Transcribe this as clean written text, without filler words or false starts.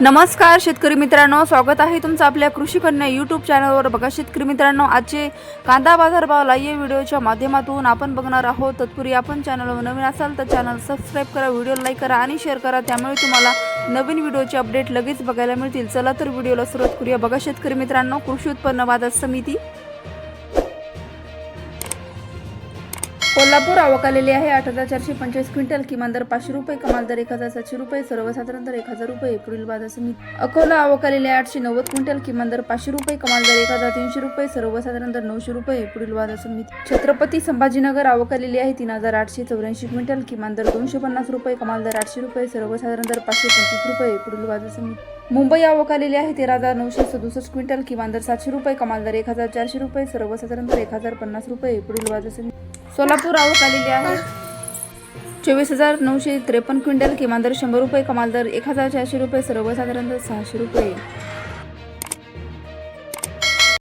नमस्कार शेतकरी मित्रांनो, स्वागत आहे तुमचं आपल्या कृषी कन्या यूट्यूब चॅनलवर। बघा शेतकरी मित्रांनो, आजचे कांदा बाजार भाव लाईव्ह व्हिडिओच्या माध्यमातून आपण बघणार आहोत। तत्पूर्वी आपण चॅनलवर नवीन असाल तर चॅनल सबस्क्राइब करा, व्हिडिओ लाईक करा आणि शेअर करा, त्यामुळे तुम्हाला नवीन व्हिडिओचे अपडेट लगेच बघायला मिळतील। चला तर व्हिडिओला सुरुवात करूया। बघा शेतकरी मित्रांनो, कृषी उत्पन्न बाजार समिती कोल्हापूर आवक आलेली आहे 8,425 क्विंटल, किमान दर 500 रुपये, कमाल दर 1,700 रुपये, सर्वसाधारण दर 1,000 रुपये। पुढील बाजार समिती अकोला आवक आलेली आहे 890 क्विंटल, किमान दर 500 रुपये, कमाल दर 1,300 रुपये, सर्वसाधारण दर 900 रुपये। पुढील बाजार समिती छत्रपती संभाजीनगर आवक आलेली आहे 3,884 क्विंटल, किमान दर 250 रुपये, कमाल दर 800 रुपये, सर्वसाधारण दर 525 रुपये। पुढील बाजार समिती मुंबई आवक आलेली आहे 13,967 क्विंटल, किमान दर 700 रुपये, कमाल दर 1,400 रुपये, सर्वसाधारण दर 1,050 रुपये। पुढील बाजार समिती सोलापूर आवक आलेली आहे 24,953 क्विंटल, किमान दर 100 रुपये, कमाल दर 1,400 रुपये, सर्वसाधारण दर 600 रुपये।